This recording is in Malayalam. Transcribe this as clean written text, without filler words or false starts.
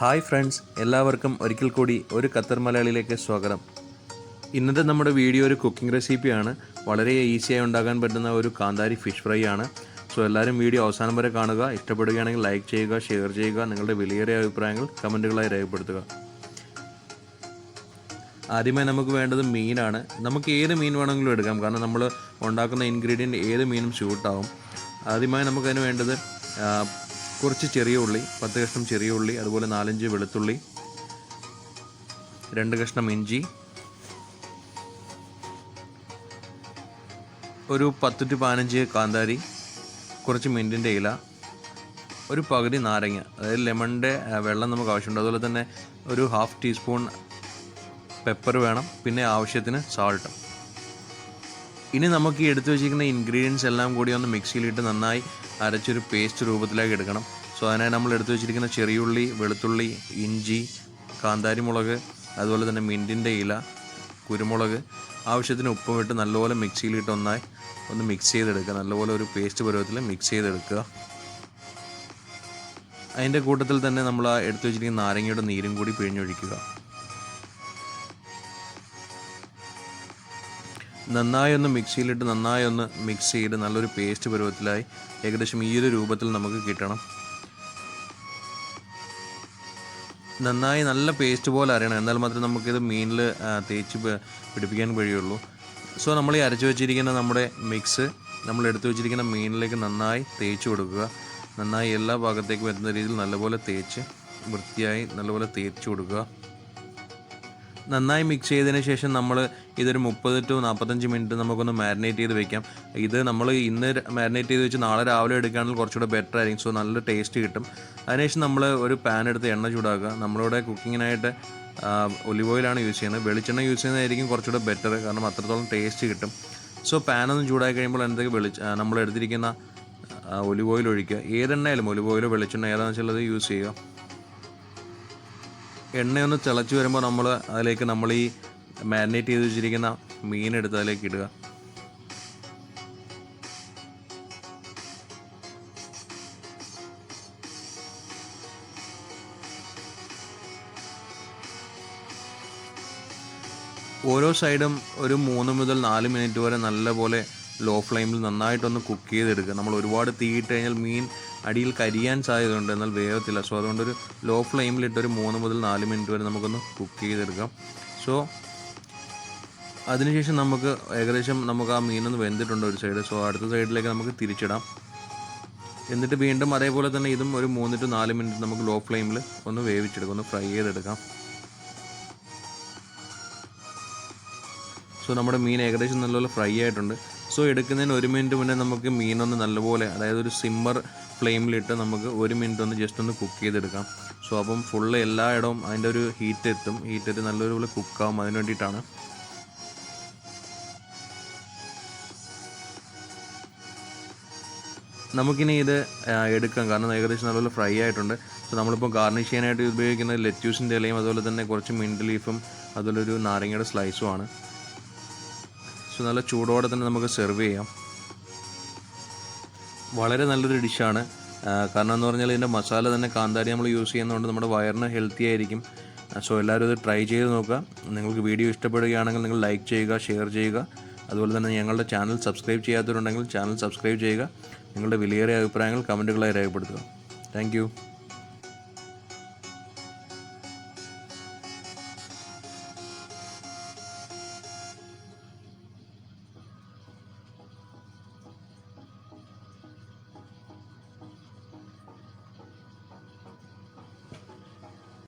ഹായ് ഫ്രണ്ട്സ്, എല്ലാവർക്കും ഒരിക്കൽ കൂടി ഒരു ഖത്തർ മലയാളിയിലേക്ക് സ്വാഗതം. ഇന്നത്തെ നമ്മുടെ വീഡിയോ ഒരു കുക്കിംഗ് റെസിപ്പിയാണ്. വളരെ ഈസിയായി ഉണ്ടാക്കാൻ പറ്റുന്ന ഒരു കാന്താരി ഫിഷ് ഫ്രൈ ആണ്. സോ എല്ലാവരും വീഡിയോ അവസാനം വരെ കാണുക. ഇഷ്ടപ്പെടുകയാണെങ്കിൽ ലൈക്ക് ചെയ്യുക, ഷെയർ ചെയ്യുക. നിങ്ങളുടെ വിലയേറിയ അഭിപ്രായങ്ങൾ കമൻറ്റുകളായി രേഖപ്പെടുത്തുക. ആദ്യമായി നമുക്ക് വേണ്ടത് മീനാണ്. നമുക്ക് ഏത് മീൻ വേണമെങ്കിലും എടുക്കാം, കാരണം നമ്മൾ ഉണ്ടാക്കുന്ന ഇൻഗ്രീഡിയൻറ്റ് ഏത് മീനും സ്യൂട്ടാവും. ആദ്യമായി നമുക്കതിന് വേണ്ടത് കുറച്ച് ചെറിയ ഉള്ളി, 10 കഷ്ണം ചെറിയ ഉള്ളി, അതുപോലെ 4-5 വെളുത്തുള്ളി, 2 കഷ്ണം ഇഞ്ചി, ഒരു 10 to 15 കാന്താരി, കുറച്ച് മിൻറ്റിൻ്റെ ഇല, ഒരു പകുതി നാരങ്ങ, അതായത് ലെമണിൻ്റെ വെള്ളം നമുക്ക് ആവശ്യമുണ്ട്. അതുപോലെ തന്നെ ഒരു 1/2 ടീസ്പൂൺ പെപ്പർ വേണം, പിന്നെ ആവശ്യത്തിന് സാൾട്ടും. ഇനി നമുക്ക് ഈ എടുത്തു വെച്ചിരിക്കുന്ന ഇൻഗ്രീഡിയൻസ് എല്ലാം കൂടി ഒന്ന് മിക്സിയിലിട്ട് നന്നായി അരച്ചൊരു പേസ്റ്റ് രൂപത്തിലേക്ക് എടുക്കണം. സോ അതിനായി നമ്മൾ എടുത്തു വെച്ചിരിക്കുന്ന ചെറിയുള്ളി, വെളുത്തുള്ളി, ഇഞ്ചി, കാന്താരി മുളക്, അതുപോലെ തന്നെ മിൻറ്റിൻ്റെ ഇല, കുരുമുളക്, ആവശ്യത്തിന് ഉപ്പും ഇട്ട് നല്ലപോലെ മിക്സിയിലിട്ട് ഒന്ന് മിക്സ് ചെയ്തെടുക്കുക. നല്ലപോലെ ഒരു പേസ്റ്റ് പരുവത്തിൽ മിക്സ് ചെയ്തെടുക്കുക. അതിൻ്റെ കൂട്ടത്തിൽ തന്നെ നമ്മൾ ആ എടുത്തു വെച്ചിരിക്കുന്ന നാരങ്ങയുടെ നീരും കൂടി പിഴിഞ്ഞൊഴിക്കുക. നന്നായി ഒന്ന് മിക്സിയിലിട്ട് നന്നായി ഒന്ന് മിക്സ് ചെയ്ത് നല്ലൊരു പേസ്റ്റ് പരുവത്തിലായി ഏകദേശം ഈ ഒരു രൂപത്തിൽ നമുക്ക് കിട്ടണം. നന്നായി നല്ല പേസ്റ്റ് പോലെ അരയണം, എന്നാൽ മാത്രമേ നമുക്കിത് മീനിൽ തേച്ച് പിടിപ്പിക്കാൻ കഴിയുള്ളൂ. സോ നമ്മൾ ഈ അരച്ചു വെച്ചിരിക്കുന്ന നമ്മുടെ മിക്സ് നമ്മൾ എടുത്തു വെച്ചിരിക്കുന്ന മീനിലേക്ക് നന്നായി തേച്ച് കൊടുക്കുക. നന്നായി എല്ലാ ഭാഗത്തേക്കും എത്തുന്ന രീതിയിൽ നല്ലപോലെ തേച്ച് വൃത്തിയായി നല്ലപോലെ തേച്ച് കൊടുക്കുക. നന്നായി മിക്സ് ചെയ്തതിന് ശേഷം നമ്മൾ ഇതൊരു 30 to 45 മിനിറ്റ് നമുക്കൊന്ന് മാരിനേറ്റ് ചെയ്ത് വെക്കാം. ഇത് നമ്മൾ ഇന്ന് മാരിനേറ്റ് ചെയ്ത് വെച്ച് നാളെ രാവിലെ എടുക്കുകയാണെങ്കിൽ കുറച്ചുകൂടെ ബെറ്റർ ആയിരിക്കും. സോ നല്ല ടേസ്റ്റ് കിട്ടും. അതിനുശേഷം നമ്മൾ ഒരു പാൻ എടുത്ത് എണ്ണ ചൂടാക്കുക. നമ്മളിവിടെ കുക്കിങ്ങിനായിട്ട് ഒലിവ് ഓയിലാണ് യൂസ് ചെയ്യുന്നത്. വെളിച്ചെണ്ണ യൂസ് ചെയ്യുന്നതായിരിക്കും കുറച്ചുകൂടെ ബെറ്റർ, കാരണം അത്രത്തോളം ടേസ്റ്റ് കിട്ടും. സോ പാനൊന്ന് ചൂടായി കഴിയുമ്പോൾ നമ്മൾ എടുത്തിരിക്കുന്ന ഒലിവ് ഓയിൽ ഒഴിക്കുക. ഏതെണ്ണയായാലും ഒലിവ് ഓയിലോ വെളിച്ചെണ്ണ ഏതാണെന്ന് വെച്ചാൽ അത് യൂസ് ചെയ്യുക. എണ്ണയൊന്ന് തിളച്ച് വരുമ്പോൾ അതിലേക്ക് നമ്മൾ ഈ മാരിനേറ്റ് ചെയ്ത് വെച്ചിരിക്കുന്ന മീനെടുത്ത് അതിലേക്ക് ഇടുക. ഓരോ സൈഡും ഒരു 3 മുതൽ 4 മിനിറ്റ് വരെ നല്ലപോലെ ലോ ഫ്ലെയിമിൽ നന്നായിട്ടൊന്ന് കുക്ക് ചെയ്തെടുക്കുക. നമ്മൾ ഒരുപാട് തീയിട്ട് കഴിഞ്ഞാൽ മീൻ അടിയിൽ കരിയാൻ സാധ്യതയുണ്ട്, എന്നാൽ വേഗത്തില്ല. സോ അതുകൊണ്ടൊരു ലോ ഫ്ലെയിമിലിട്ടൊരു 3 മുതൽ 4 മിനിറ്റ് വരെ നമുക്കൊന്ന് കുക്ക് ചെയ്തെടുക്കാം. സോ അതിനുശേഷം നമുക്ക് ആ മീനൊന്ന് വെന്തിട്ടുണ്ട് ഒരു സൈഡ്. സോ അടുത്ത സൈഡിലേക്ക് നമുക്ക് തിരിച്ചിടാം. എന്നിട്ട് വീണ്ടും അതേപോലെ തന്നെ ഇതും ഒരു 3 to 4 മിനിറ്റ് നമുക്ക് ലോ ഫ്ലെയിമിൽ ഒന്ന് വേവിച്ചെടുക്കാം, ഒന്ന് ഫ്രൈ ചെയ്തെടുക്കാം. സോ നമ്മുടെ മീൻ ഏകദേശം നല്ലപോലെ ഫ്രൈ ആയിട്ടുണ്ട്. സോ എടുക്കുന്നതിന് 1 മിനിറ്റ് മുന്നേ നമുക്ക് മീനൊന്ന് നല്ലപോലെ, അതായത് ഒരു സിമ്മർ ഫ്ലെയിമിലിട്ട് നമുക്ക് 1 മിനിറ്റ് ഒന്ന് ജസ്റ്റ് ഒന്ന് കുക്ക് ചെയ്തെടുക്കാം. സോ അപ്പം ഫുള്ള് എല്ലായിടവും അതിൻ്റെ ഒരു ഹീറ്റ് നല്ലൊരുപോലെ കുക്കാവും. അതിന് വേണ്ടിയിട്ടാണ്. നമുക്കിനി ഇത് എടുക്കാം, കാരണം ഏകദേശം നല്ലപോലെ ഫ്രൈ ആയിട്ടുണ്ട്. സോ നമ്മളിപ്പോൾ ഗാർണിഷ് ചെയ്യാനായിട്ട് ഉപയോഗിക്കുന്നത് ലെറ്റ്യൂസിൻ്റെ ഇലയും അതുപോലെ തന്നെ കുറച്ച് മിൻറ്റ് ലീഫും അതുപോലെ ഒരു നാരങ്ങയുടെ സ്ലൈസുമാണ്. സോ നല്ല ചൂടോടെ തന്നെ നമുക്ക് സെർവ് ചെയ്യാം. വളരെ നല്ലൊരു ഡിഷാണ്, കാരണം എന്ന് പറഞ്ഞാൽ ഇതിൻ്റെ മസാല തന്നെ കാന്താരി നമ്മൾ യൂസ് ചെയ്യുന്നതുകൊണ്ട് നമ്മുടെ വയറിന് ഹെൽത്തി ആയിരിക്കും. സോ എല്ലാവരും ഇത് ട്രൈ ചെയ്ത് നോക്കുക. നിങ്ങൾക്ക് വീഡിയോ ഇഷ്ടപ്പെടുകയാണെങ്കിൽ നിങ്ങൾ ലൈക്ക് ചെയ്യുക, ഷെയർ ചെയ്യുക. അതുപോലെ തന്നെ ഞങ്ങളുടെ ചാനൽ സബ്സ്ക്രൈബ് ചെയ്യാത്തവരുണ്ടെങ്കിൽ ചാനൽ സബ്സ്ക്രൈബ് ചെയ്യുക. നിങ്ങളുടെ വിലയേറിയ അഭിപ്രായങ്ങൾ കമൻറ്റുകളായി രേഖപ്പെടുത്തുക. Thank you.